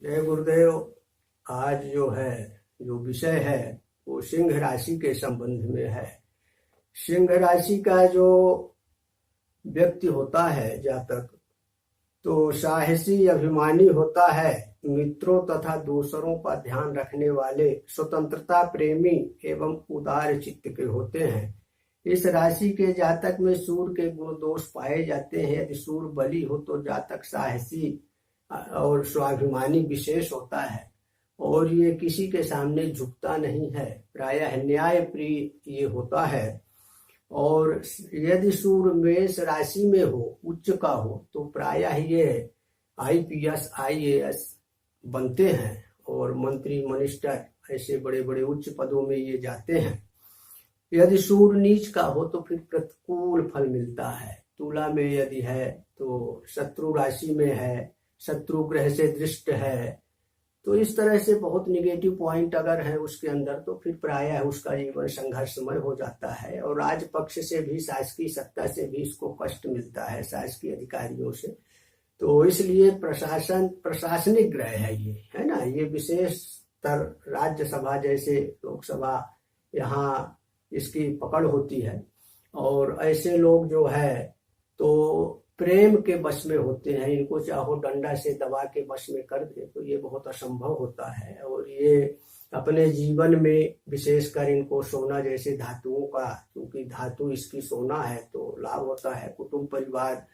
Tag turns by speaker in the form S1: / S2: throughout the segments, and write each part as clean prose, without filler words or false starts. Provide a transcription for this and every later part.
S1: जय गुरुदेव। आज जो विषय है वो सिंह राशि के संबंध में है। सिंह राशि का जो व्यक्ति होता है जातक, तो साहसी अभिमानी होता है, मित्रों तथा दूसरों का ध्यान रखने वाले, स्वतंत्रता प्रेमी एवं उदार चित्त के होते हैं। इस राशि के जातक में सूर्य के गुण दोष पाए जाते हैं। यदि सूर्य बली हो तो जातक साहसी और स्वाभिमानी विशेष होता है और ये किसी के सामने झुकता नहीं है, प्रायः न्याय प्रिय ये होता है। और यदि सूर्य मेष राशि में हो, उच्च का हो, तो प्रायः ये आईपीएस आईएएस बनते हैं और मंत्री मिनिस्टर ऐसे बड़े बड़े उच्च पदों में ये जाते हैं। यदि सूर्य नीच का हो तो फिर प्रतिकूल फल मिलता है। तुला में यदि है तो शत्रु राशि में है, शत्रु ग्रह से दृष्ट है, तो इस तरह से बहुत निगेटिव पॉइंट अगर है उसके अंदर, तो फिर प्रायः उसका जीवन संघर्षमय हो जाता है और राजपक्ष से भी, शासकीय सत्ता से भी इसको कष्ट मिलता है, शासकीय अधिकारियों से। तो इसलिए प्रशासनिक ग्रह है ये, है ना। ये विशेषतर राज्यसभा जैसे लोकसभा, यहाँ इसकी पकड़ होती है। और ऐसे लोग जो है तो प्रेम के वश में होते हैं। इनको चाहो डंडा से दबा के वश में कर दे तो ये बहुत असंभव होता है। और ये अपने जीवन में विशेषकर इनको सोना जैसे धातुओं का, क्योंकि धातु इसकी सोना है, तो लाभ होता है। कुटुंब परिवार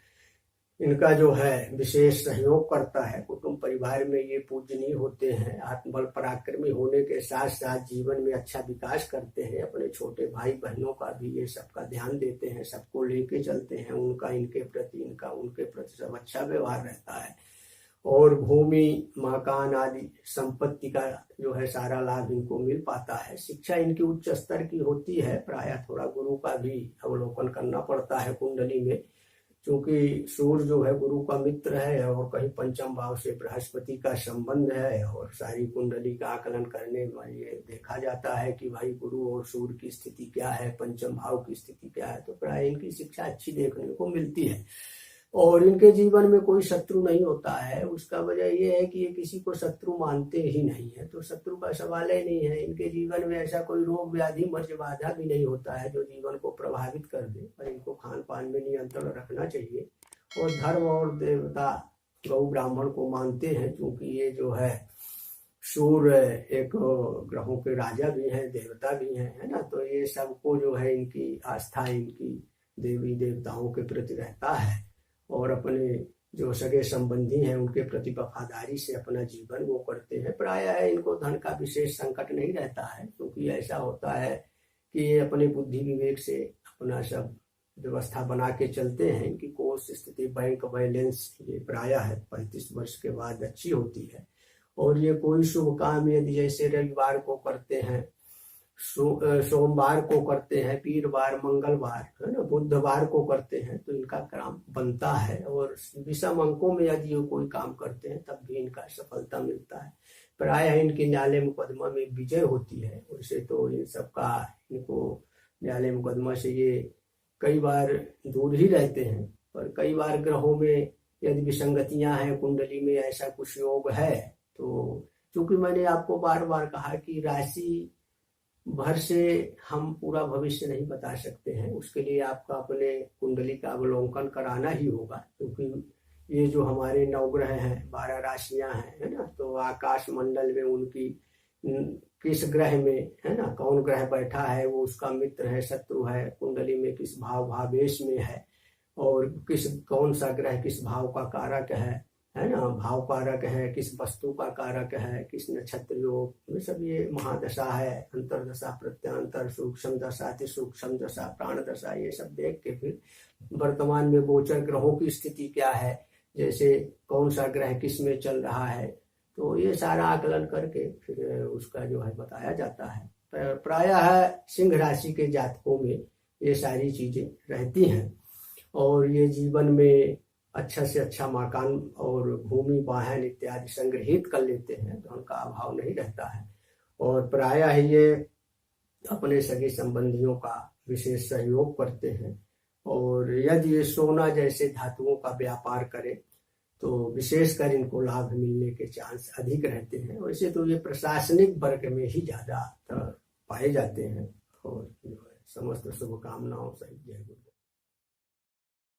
S1: इनका जो है विशेष सहयोग करता है। कुटुंब परिवार में ये पूजनीय होते हैं। आत्मबल पराक्रमी होने के साथ साथ जीवन में अच्छा विकास करते हैं। अपने छोटे भाई बहनों का भी ये सबका ध्यान देते हैं, सबको लेके चलते हैं। उनका उनके प्रति सब अच्छा व्यवहार रहता है। और भूमि मकान आदि संपत्ति का जो है सारा लाभ इनको मिल पाता है। शिक्षा इनकी उच्च स्तर की होती है। प्रायः थोड़ा गुरु का भी अवलोकन करना पड़ता है कुंडली में, क्योंकि सूर्य जो है गुरु का मित्र है और कहीं पंचम भाव से बृहस्पति का संबंध है। और सारी कुंडली का आकलन करने में ये देखा जाता है कि भाई गुरु और सूर्य की स्थिति क्या है, पंचम भाव की स्थिति क्या है, तो प्राय इनकी शिक्षा अच्छी देखने को मिलती है। और इनके जीवन में कोई शत्रु नहीं होता है। उसका वजह यह है कि ये किसी को शत्रु मानते ही नहीं है, तो शत्रु का सवाल ही नहीं है। इनके जीवन में ऐसा कोई रोग व्याधि मर्ज बाधा भी नहीं होता है जो जीवन को प्रभावित कर दे। पर इनको खान पान में नियंत्रण रखना चाहिए। और धर्म और देवता गौ ब्राह्मण को मानते हैं, क्योंकि ये जो है सूर्य एक ग्रहों के राजा भी हैं, देवता भी हैं, है ना। तो ये सबको जो है इनकी आस्था इनकी देवी देवताओं के प्रति रहता है। और अपने जो सगे संबंधी हैं उनके प्रति वफादारी से अपना जीवन वो करते हैं। प्रायः इनको धन का विशेष संकट नहीं रहता है, क्योंकि ऐसा होता है कि ये अपने बुद्धि विवेक से अपना सब व्यवस्था बना के चलते हैं। इनकी कोष स्थिति, बैंक बैलेंस ये प्रायः 35 वर्ष के बाद अच्छी होती है। और ये कोई शुभ काम यदि जैसे रविवार को करते हैं, सोमवार को करते हैं, वीरवार, मंगलवार, है ना, बुधवार को करते हैं, तो इनका काम बनता है। और विषम अंकों में यदि कोई काम करते हैं तब भी इनका सफलता मिलता है। प्रायः इनकी न्यायालय मुकदमा में विजय होती है। वैसे तो इन सबका इनको न्यायालय मुकदमा से ये कई बार दूर ही रहते हैं, पर कई बार ग्रहों में यदि विसंगतियां हैं, कुंडली में ऐसा कुछ योग है, तो चूंकि मैंने आपको बार बार कहा कि राशि भर से हम पूरा भविष्य नहीं बता सकते हैं। उसके लिए आपका अपने कुंडली का अवलोकन कराना ही होगा, क्योंकि ये जो हमारे 9 ग्रह हैं, 12 राशियां हैं, है ना, तो आकाश मंडल में उनकी किस ग्रह में, है ना, कौन ग्रह बैठा है, वो उसका मित्र है, शत्रु है, कुंडली में किस भावेश में है, और कौन सा ग्रह किस भाव का कारक है ना, भाव कारक है, किस वस्तु का कारक है, किस नक्षत्र योग, सब ये महादशा है, अंतरदशा, प्रत्यंतर, सूक्ष्म दशा, अति सूक्ष्म दशा, प्राण दशा, ये सब देख के फिर वर्तमान में गोचर ग्रहों की स्थिति क्या है, जैसे कौन सा ग्रह किस में चल रहा है, तो ये सारा आकलन करके फिर उसका जो है बताया जाता है। प्रायः सिंह राशि के जातकों में ये सारी चीजें रहती हैं। और ये जीवन में अच्छा से अच्छा मकान और भूमि वाहन इत्यादि संग्रहित कर लेते हैं, तो उनका अभाव नहीं रहता है। और प्रायः ये अपने सगे संबंधियों का विशेष सहयोग करते हैं। और यदि ये सोना जैसे धातुओं का व्यापार करें तो विशेषकर इनको लाभ मिलने के चांस अधिक रहते हैं। वैसे तो ये प्रशासनिक वर्ग में ही ज्यादा पाए जाते हैं। और जो है समस्त शुभकामनाओं सहित जय गुरुदेव।